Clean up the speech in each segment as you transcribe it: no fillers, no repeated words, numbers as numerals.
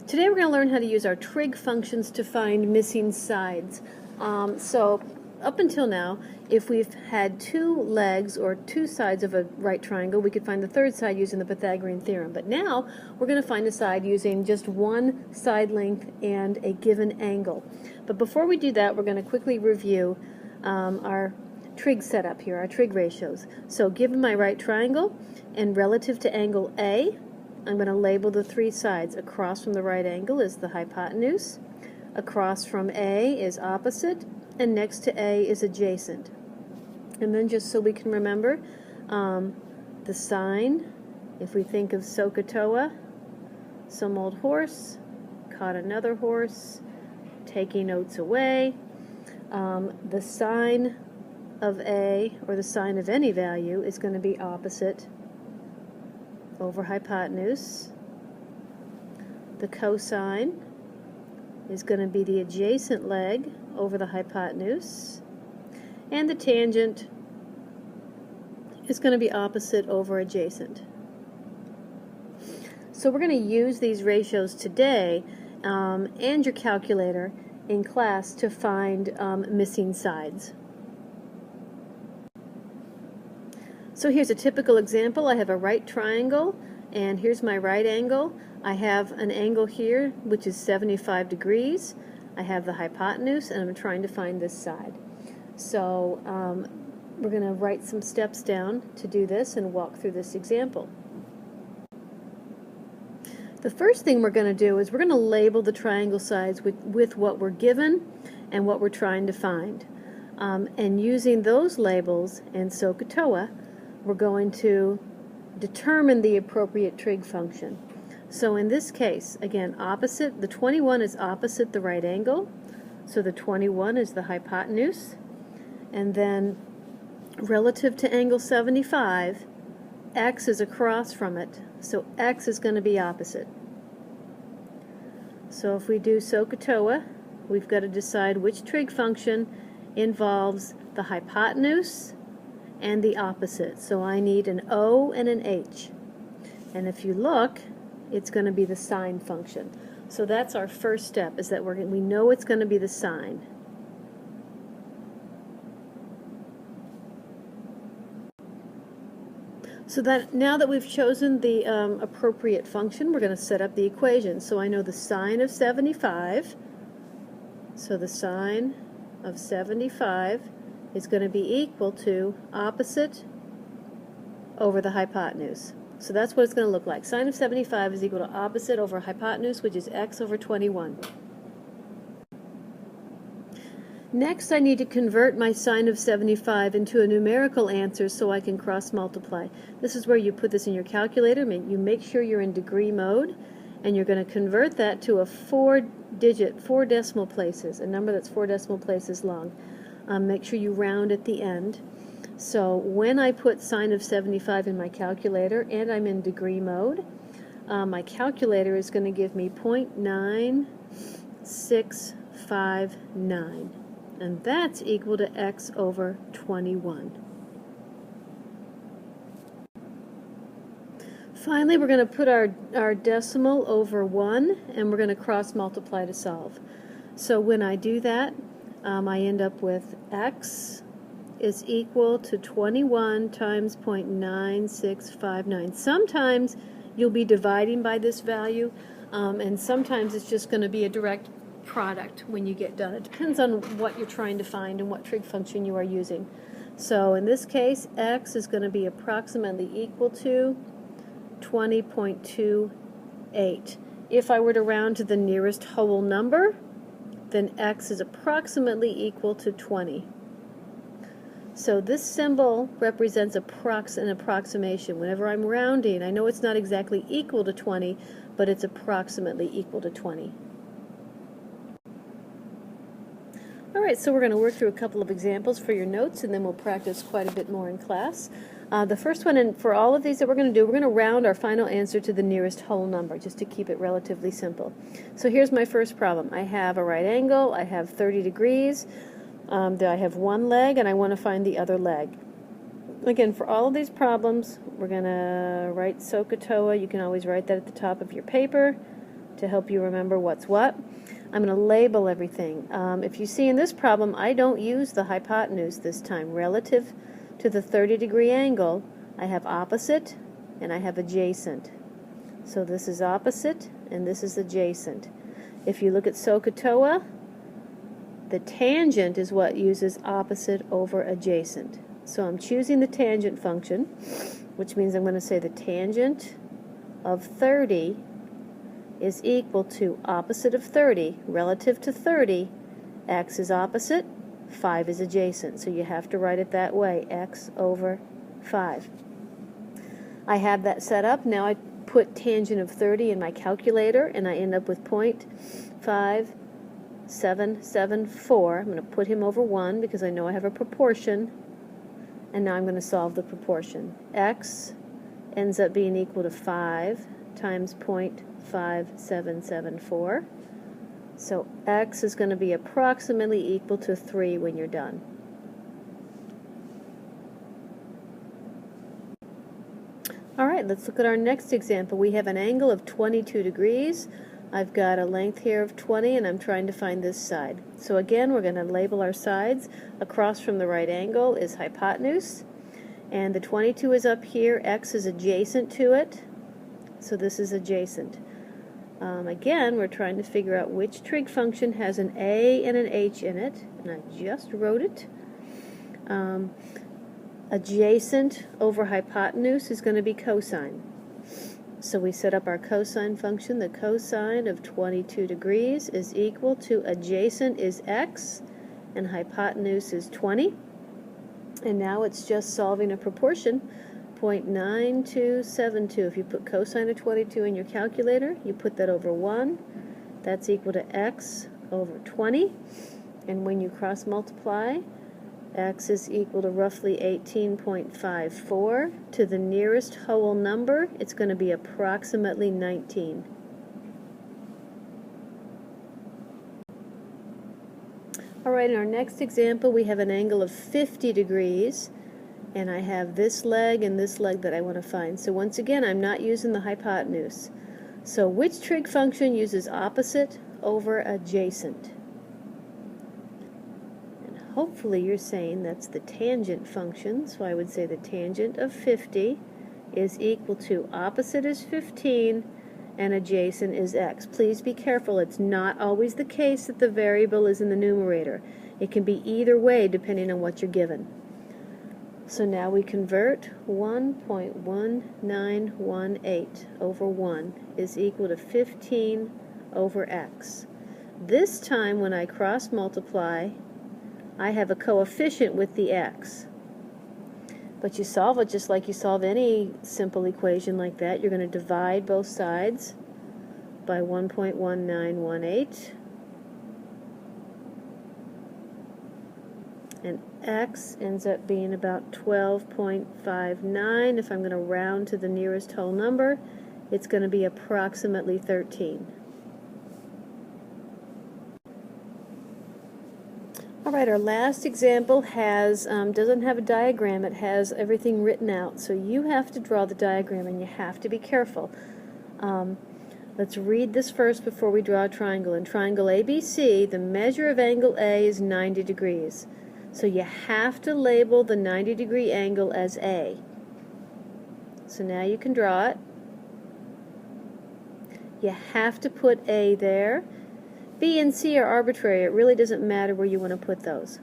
Today we're going to learn how to use our trig functions to find missing sides. So up until now, if we've had two legs or two sides of a right triangle, we could find the third side using the Pythagorean theorem. But now we're going to find the side using just one side length and a given angle. But before we do that, we're going to quickly review our trig setup here, our trig ratios. So given my right triangle and relative to angle A, I'm going to label the three sides. Across from the right angle is the hypotenuse, across from A is opposite, and next to A is adjacent. And then just so we can remember, the sine, if we think of SOHCAHTOA, some old horse, caught another horse, taking oats away, the sine of A, or the sine of any value, is going to be opposite over hypotenuse. The cosine is going to be the adjacent leg over the hypotenuse, and the tangent is going to be opposite over adjacent. So we're going to use these ratios today and your calculator in class to find missing sides. So here's a typical example. I have a right triangle, and here's my right angle. I have an angle here which is 75 degrees. I have the hypotenuse, and I'm trying to find this side. So we're going to write some steps down to do this and walk through this example. The first thing we're going to do is we're going to label the triangle sides with what we're given and what we're trying to find. And using those labels and SOHCAHTOA, we're going to determine the appropriate trig function. So in this case, again, opposite, the 21 is opposite the right angle, so the 21 is the hypotenuse, and then relative to angle 75, x is across from it, so x is going to be opposite. So if we do SOHCAHTOA, we've got to decide which trig function involves the hypotenuse and the opposite. So I need an O and an H. And if you look, it's going to be the sine function. So that's our first step, is that we know it's going to be the sine. So that now that we've chosen the appropriate function, we're going to set up the equation. So I know the sine of 75. So the sine of 75 is going to be equal to opposite over the hypotenuse. So that's what it's going to look like. Sine of 75 is equal to opposite over hypotenuse, which is x over 21. Next, I need to convert my sine of 75 into a numerical answer so I can cross multiply. This is where you put this in your calculator. You make sure you're in degree mode, and you're going to convert that to a 4-digit, 4 decimal places, a number that's 4 decimal places long. Make sure you round at the end. So when I put sine of 75 in my calculator and I'm in degree mode, my calculator is going to give me 0.9659, and that's equal to x over 21. Finally, we're going to put our decimal over 1, and we're going to cross multiply to solve. So when I do that, I end up with x is equal to 21 times 0.9659. Sometimes you'll be dividing by this value, and sometimes it's just going to be a direct product when you get done. It depends on what you're trying to find and what trig function you are using. So in this case, x is going to be approximately equal to 20.28. If I were to round to the nearest whole number, then x is approximately equal to 20. So this symbol represents an approximation. Whenever I'm rounding, I know it's not exactly equal to 20, but it's approximately equal to 20. Alright, so we're going to work through a couple of examples for your notes, and then we'll practice quite a bit more in class. The first one, and for all of these that we're going to do, we're going to round our final answer to the nearest whole number, just to keep it relatively simple. So here's my first problem. I have a right angle, I have 30 degrees, I have one leg, and I want to find the other leg. Again, for all of these problems, we're going to write SOHCAHTOA. You can always write that at the top of your paper. to help you remember what's what. I'm going to label everything. If you see in this problem, I don't use the hypotenuse this time. Relative to the 30-degree angle, I have opposite and I have adjacent. So this is opposite and this is adjacent. If you look at SOHCAHTOA, the tangent is what uses opposite over adjacent. So I'm choosing the tangent function, which means I'm going to say the tangent of 30 is equal to opposite of 30, relative to 30, x is opposite, 5 is adjacent. So you have to write it that way, x over 5. I have that set up. Now I put tangent of 30 in my calculator, and I end up with 0.5774. I'm going to put him over 1 because I know I have a proportion, and now I'm going to solve the proportion. X ends up being equal to 5 times 0.5774. So x is going to be approximately equal to 3 when you're done. All right, let's look at our next example. We have an angle of 22 degrees. I've got a length here of 20, and I'm trying to find this side. So again, we're going to label our sides. Across from the right angle is hypotenuse, and the 22 is up here. X is adjacent to it, so this is adjacent. Again, we're trying to figure out which trig function has an a and an h in it, and I just wrote it. Adjacent over hypotenuse is going to be cosine. So we set up our cosine function. The cosine of 22 degrees is equal to adjacent is x, and hypotenuse is 20. And now it's just solving a proportion. 0.9272. If you put cosine of 22 in your calculator, you put that over 1. That's equal to x over 20. And when you cross multiply, x is equal to roughly 18.54. To the nearest whole number, it's going to be approximately 19. All right, in our next example, we have an angle of 50 degrees. And I have this leg and this leg that I want to find. So once again, I'm not using the hypotenuse. So which trig function uses opposite over adjacent? And hopefully you're saying that's the tangent function. So I would say the tangent of 50 is equal to opposite is 15 and adjacent is x. Please be careful. It's not always the case that the variable is in the numerator. It can be either way depending on what you're given. So now we convert 1.1918 over 1 is equal to 15 over x. This time when I cross multiply, I have a coefficient with the x. But you solve it just like you solve any simple equation like that. You're going to divide both sides by 1.1918. And x ends up being about 12.59. If I'm going to round to the nearest whole number, it's going to be approximately 13. All right, our last example doesn't have a diagram. It has everything written out. So you have to draw the diagram, and you have to be careful. Let's read this first before we draw a triangle. In triangle ABC, the measure of angle A is 90 degrees. So you have to label the 90-degree angle as A. So now you can draw it. You have to put A there. B and C are arbitrary. It really doesn't matter where you want to put those.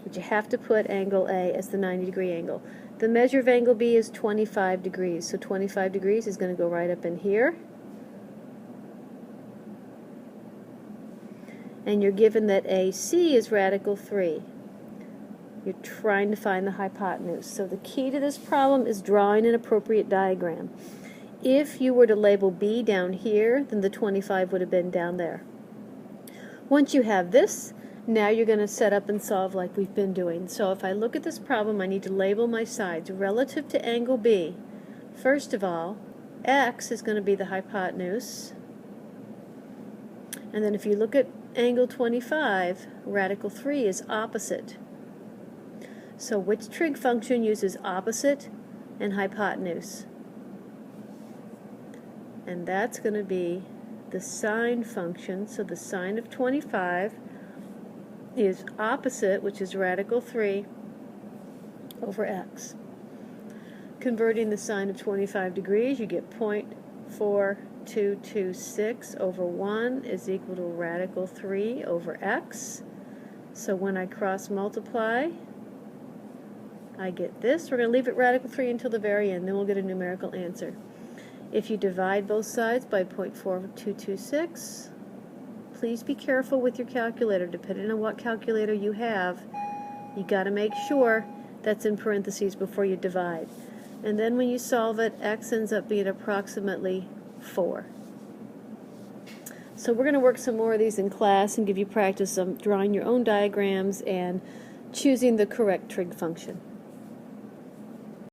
But you have to put angle A as the 90-degree angle. The measure of angle B is 25 degrees. So 25 degrees is going to go right up in here. And you're given that AC is radical 3. You're trying to find the hypotenuse. So the key to this problem is drawing an appropriate diagram. If you were to label B down here, then the 25 would have been down there. Once you have this, now you're going to set up and solve like we've been doing. So if I look at this problem, I need to label my sides relative to angle B. First of all, x is going to be the hypotenuse. And then if you look at angle 25, radical 3 is opposite. So which trig function uses opposite and hypotenuse? And that's going to be the sine function, so the sine of 25 is opposite, which is radical 3 over x. Converting the sine of 25 degrees, you get 0.4226 over 1 is equal to radical 3 over x. So when I cross multiply, I get this. We're going to leave it radical 3 until the very end, then we'll get a numerical answer. If you divide both sides by 0.4226, please be careful with your calculator. Depending on what calculator you have, you got to make sure that's in parentheses before you divide. And then when you solve it, x ends up being approximately 4. So we're going to work some more of these in class and give you practice on drawing your own diagrams and choosing the correct trig function.